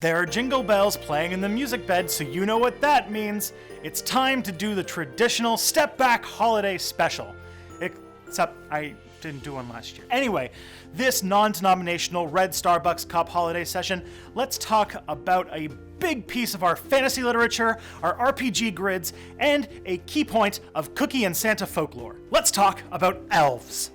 There are jingle bells playing in the music bed, so you know what that means. It's time to do the traditional Step Back holiday special. Except I didn't do one last year. Anyway, this non-denominational Red Starbucks Cup holiday session, let's talk about a big piece of our fantasy literature, our RPG grids, and a key point of Cookie and Santa folklore. Let's talk about elves.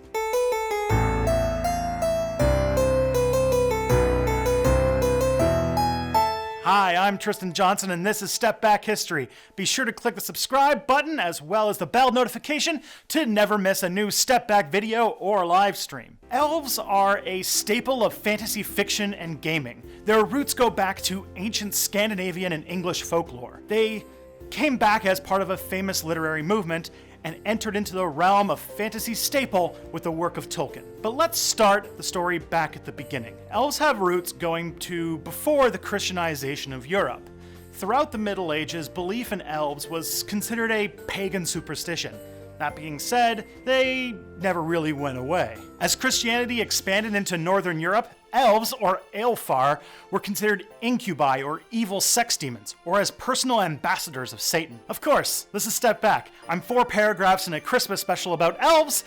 Hi, I'm Tristan Johnson, and this is Step Back History. Be sure to click the subscribe button as well as the bell notification to never miss a new Step Back video or live stream. Elves are a staple of fantasy fiction and gaming. Their roots go back to ancient Scandinavian and English folklore. They came back as part of a famous literary movement and entered into the realm of fantasy staple with the work of Tolkien. But let's start the story back at the beginning. Elves have roots going to before the Christianization of Europe. Throughout the Middle Ages, belief in elves was considered a pagan superstition. That being said, they never really went away. As Christianity expanded into Northern Europe, elves, or Aelfar, were considered incubi or evil sex demons, or as personal ambassadors of Satan. Of course, this is Step Back. I'm 4 paragraphs in a Christmas special about elves,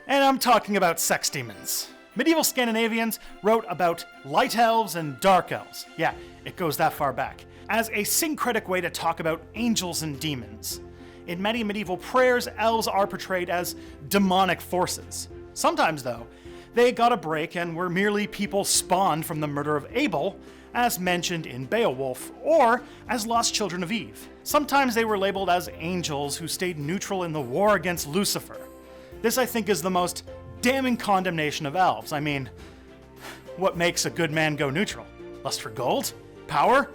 and I'm talking about sex demons. Medieval Scandinavians wrote about light elves and dark elves. Yeah, it goes that far back. As a syncretic way to talk about angels and demons. In many medieval prayers, elves are portrayed as demonic forces. Sometimes, though, they got a break and were merely people spawned from the murder of Abel, as mentioned in Beowulf, or as lost children of Eve. Sometimes they were labeled as angels who stayed neutral in the war against Lucifer. This, I think, is the most damning condemnation of elves. I mean, what makes a good man go neutral? Lust for gold? Power?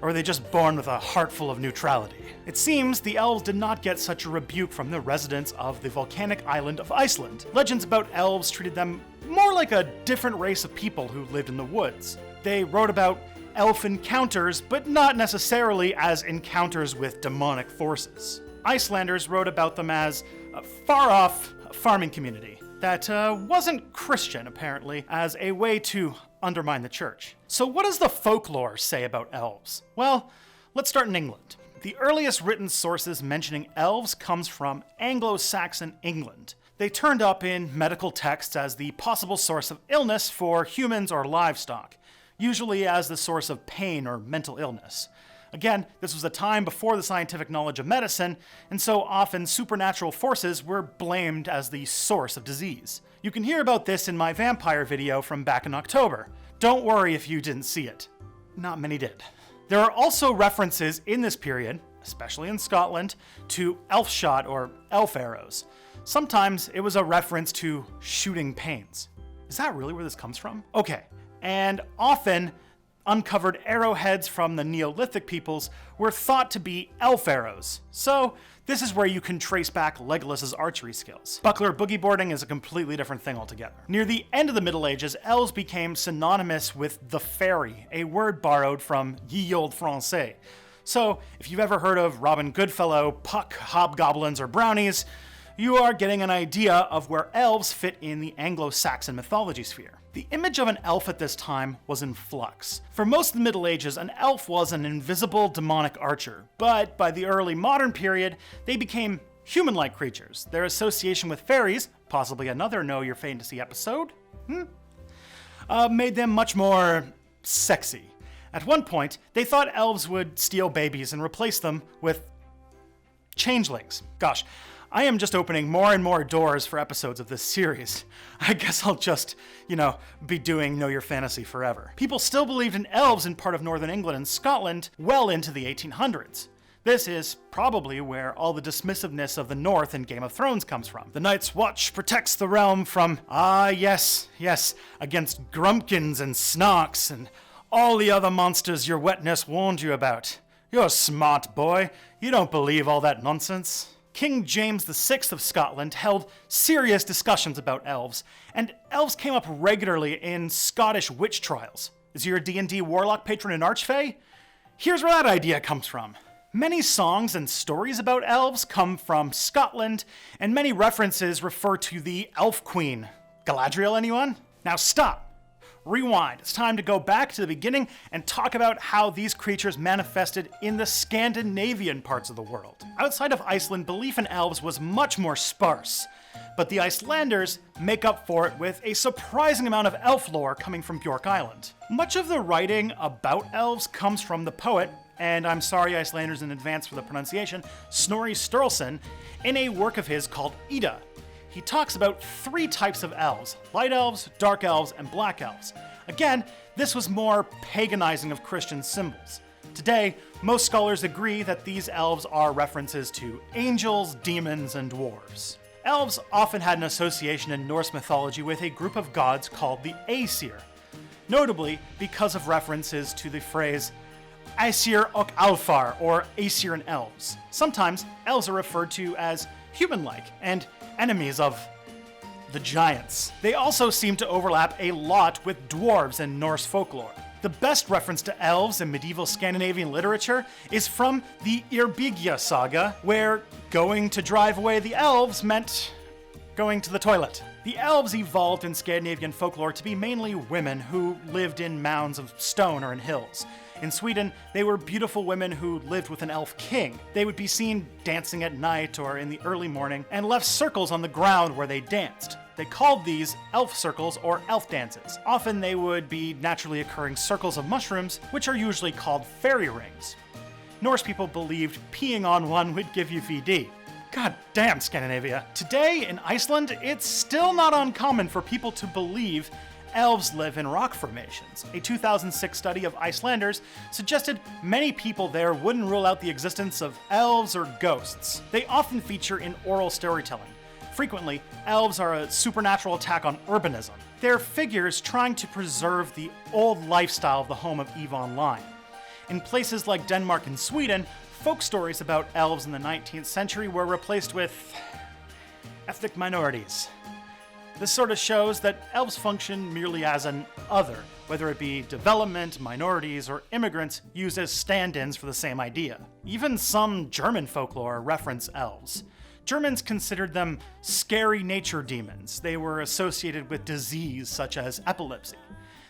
Or are they just born with a heart full of neutrality? It seems the elves did not get such a rebuke from the residents of the volcanic island of Iceland. Legends about elves treated them more like a different race of people who lived in the woods. They wrote about elf encounters, but not necessarily as encounters with demonic forces. Icelanders wrote about them as a far-off farming community that wasn't Christian, apparently, as a way to undermine the church. So what does the folklore say about elves? Well, let's start in England. The earliest written sources mentioning elves comes from Anglo-Saxon England. They turned up in medical texts as the possible source of illness for humans or livestock, usually as the source of pain or mental illness. Again, this was a time before the scientific knowledge of medicine, and so often supernatural forces were blamed as the source of disease. You can hear about this in my vampire video from back in October. Don't worry if you didn't see it. Not many did. There are also references in this period, especially in Scotland, to elf shot or elf arrows. Sometimes it was a reference to shooting pains. Is that really where this comes from? Okay, and often uncovered arrowheads from the Neolithic peoples were thought to be elf arrows. So this is where you can trace back Legolas's archery skills. Buckler boogie boarding is a completely different thing altogether. Near the end of the Middle Ages, elves became synonymous with the fairy, a word borrowed from ye olde Francais. So if you've ever heard of Robin Goodfellow, Puck, hobgoblins, or brownies, you are getting an idea of where elves fit in the Anglo-Saxon mythology sphere. The image of an elf at this time was in flux. For most of the Middle Ages, an elf was an invisible demonic archer, but by the early modern period, they became human-like creatures. Their association with fairies, possibly another Know Your Fantasy episode, made them much more sexy. At one point, they thought elves would steal babies and replace them with changelings. Gosh, I am just opening more and more doors for episodes of this series. I guess I'll just, be doing Know Your Fantasy forever. People still believed in elves in part of northern England and Scotland well into the 1800s. This is probably where all the dismissiveness of the North in Game of Thrones comes from. The Night's Watch protects the realm from, yes, against grumpkins and snarks and all the other monsters your wetness warned you about. You're a smart boy. You don't believe all that nonsense. King James VI of Scotland held serious discussions about elves, and elves came up regularly in Scottish witch trials. Is your D&D warlock patron an archfey? Here's where that idea comes from. Many songs and stories about elves come from Scotland, and many references refer to the elf queen. Galadriel, anyone? Now stop. rewind. It's time to go back to the beginning and talk about how these creatures manifested in the Scandinavian parts of the world. Outside of Iceland, belief in elves was much more sparse, but the Icelanders make up for it with a surprising amount of elf lore coming from Bjork Island. Much of the writing about elves comes from the poet, and I'm sorry Icelanders in advance for the pronunciation, Snorri Sturluson, in a work of his called Ida. He talks about 3 types of elves: light elves, dark elves, and black elves. Again, this was more paganizing of Christian symbols. Today, most scholars agree that these elves are references to angels, demons, and dwarves. Elves often had an association in Norse mythology with a group of gods called the Aesir, notably because of references to the phrase Aesir och Alfar, or Aesir elves. Sometimes, elves are referred to as human-like and enemies of the giants. They also seem to overlap a lot with dwarves in Norse folklore. The best reference to elves in medieval Scandinavian literature is from the Eyrbyggja saga, where going to drive away the elves meant going to the toilet. The elves evolved in Scandinavian folklore to be mainly women who lived in mounds of stone or in hills. In Sweden, they were beautiful women who lived with an elf king. They would be seen dancing at night or in the early morning and left circles on the ground where they danced. They called these elf circles or elf dances. Often they would be naturally occurring circles of mushrooms, which are usually called fairy rings. Norse people believed peeing on one would give you VD. God damn, Scandinavia. Today, in Iceland, it's still not uncommon for people to believe elves live in rock formations. A 2006 study of Icelanders suggested many people there wouldn't rule out the existence of elves or ghosts. They often feature in oral storytelling. Frequently, elves are a supernatural attack on urbanism. They're figures trying to preserve the old lifestyle of the home of EVE Online. In places like Denmark and Sweden, folk stories about elves in the 19th century were replaced with ethnic minorities. This sort of shows that elves function merely as an other, whether it be development, minorities, or immigrants used as stand-ins for the same idea. Even some German folklore reference elves. Germans considered them scary nature demons. They were associated with disease such as epilepsy.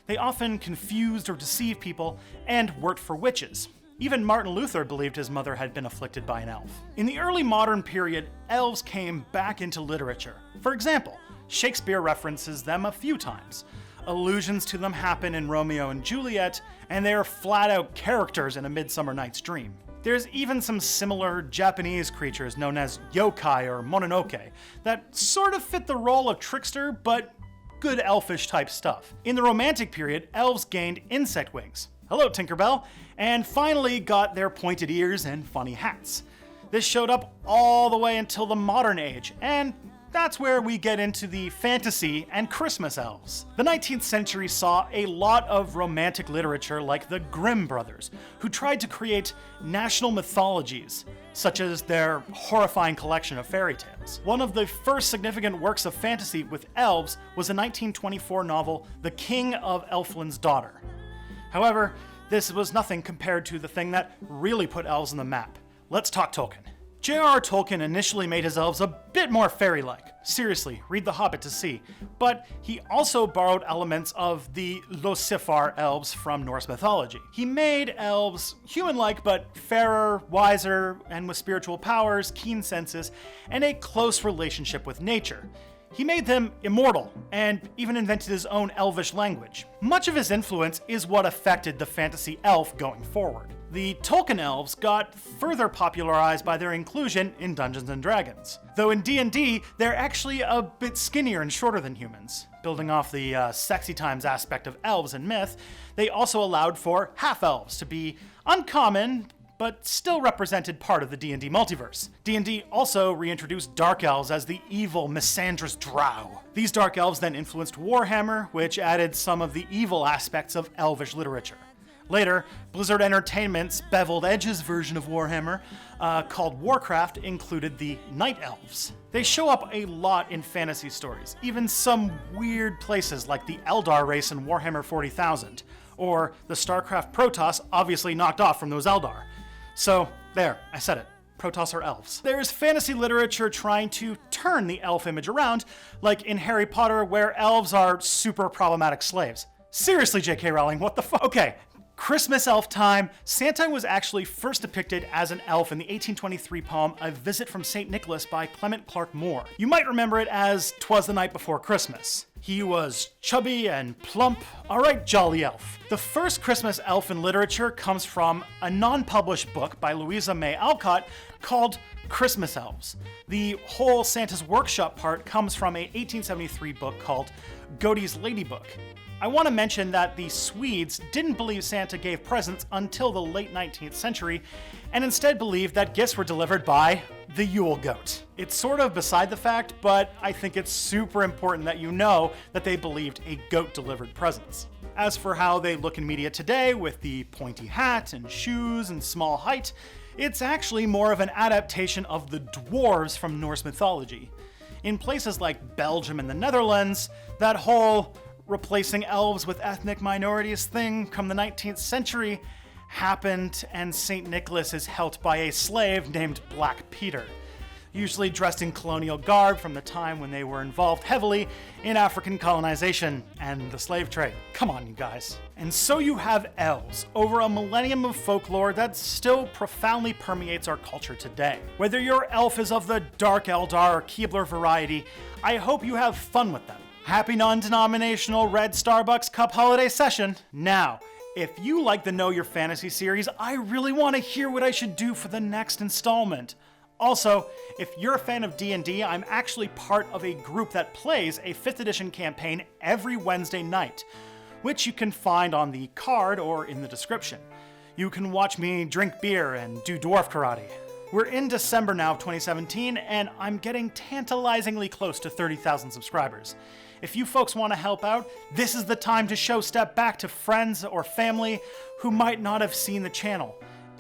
They often confused or deceived people and worked for witches. Even Martin Luther believed his mother had been afflicted by an elf. In the early modern period, elves came back into literature. For example, Shakespeare references them a few times. Allusions to them happen in Romeo and Juliet, and they are flat-out characters in A Midsummer Night's Dream. There's even some similar Japanese creatures known as yokai or mononoke that sort of fit the role of trickster, but good elfish type stuff. In the Romantic period, elves gained insect wings. Hello, Tinkerbell, and finally got their pointed ears and funny hats. This showed up all the way until the modern age, and that's where we get into the fantasy and Christmas elves. The 19th century saw a lot of romantic literature like the Grimm brothers, who tried to create national mythologies, such as their horrifying collection of fairy tales. One of the first significant works of fantasy with elves was the 1924 novel The King of Elfland's Daughter. However, this was nothing compared to the thing that really put elves on the map. Let's talk Tolkien. J.R.R. Tolkien initially made his elves a bit more fairy-like. Seriously, read The Hobbit to see. But he also borrowed elements of the Losifar elves from Norse mythology. He made elves human-like, but fairer, wiser, and with spiritual powers, keen senses, and a close relationship with nature. He made them immortal, and even invented his own elvish language. Much of his influence is what affected the fantasy elf going forward. The Tolkien elves got further popularized by their inclusion in Dungeons & Dragons. Though in D&D, they're actually a bit skinnier and shorter than humans. Building off the sexy times aspect of elves in myth, they also allowed for half-elves to be uncommon, but still represented part of the D&D multiverse. D&D also reintroduced Dark Elves as the evil misandrous drow. These Dark Elves then influenced Warhammer, which added some of the evil aspects of elvish literature. Later, Blizzard Entertainment's Beveled Edge's version of Warhammer, called Warcraft, included the Night Elves. They show up a lot in fantasy stories, even some weird places like the Eldar race in Warhammer 40,000, or the StarCraft Protoss obviously knocked off from those Eldar. So, there, I said it. Protoss are elves. There's fantasy literature trying to turn the elf image around, like in Harry Potter, where elves are super problematic slaves. Seriously, J.K. Rowling, what the fuck? Okay, Christmas elf time. Santa was actually first depicted as an elf in the 1823 poem A Visit from St. Nicholas by Clement Clarke Moore. You might remember it as 'Twas the Night Before Christmas. He was chubby and plump. Alright, jolly elf. The first Christmas elf in literature comes from a non-published book by Louisa May Alcott called Christmas Elves. The whole Santa's Workshop part comes from a 1873 book called Godey's Ladybook. I want to mention that the Swedes didn't believe Santa gave presents until the late 19th century, and instead believed that gifts were delivered by the Yule goat. It's sort of beside the fact, but I think it's super important that you know that they believed a goat delivered presents. As for how they look in media today, with the pointy hat and shoes and small height, it's actually more of an adaptation of the dwarves from Norse mythology. In places like Belgium and the Netherlands, that whole replacing elves with ethnic minorities thing from the 19th century happened, and St. Nicholas is helped by a slave named Black Peter, usually dressed in colonial garb from the time when they were involved heavily in African colonization and the slave trade. Come on, you guys. And so you have elves, over a millennium of folklore that still profoundly permeates our culture today. Whether your elf is of the Dark Eldar or Keebler variety, I hope you have fun with them. Happy non-denominational Red Starbucks Cup holiday session. Now, if you like the Know Your Fantasy series, I really want to hear what I should do for the next installment. Also, if you're a fan of D&D, I'm actually part of a group that plays a 5th edition campaign every Wednesday night, which you can find on the card or in the description. You can watch me drink beer and do dwarf karate. We're in December now of 2017, and I'm getting tantalizingly close to 30,000 subscribers. If you folks want to help out, this is the time to show Step Back to friends or family who might not have seen the channel.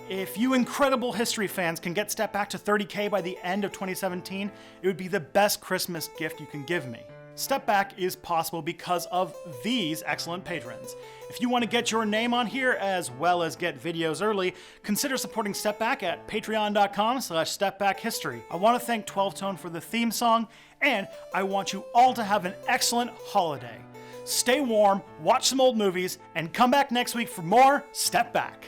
If you incredible history fans can get Step Back to 30K by the end of 2017, it would be the best Christmas gift you can give me. Step Back is possible because of these excellent patrons. If you want to get your name on here as well as get videos early, consider supporting Step Back at patreon.com/stepbackhistory. I want to thank 12 Tone for the theme song, and I want you all to have an excellent holiday. Stay warm, watch some old movies, and come back next week for more Step Back.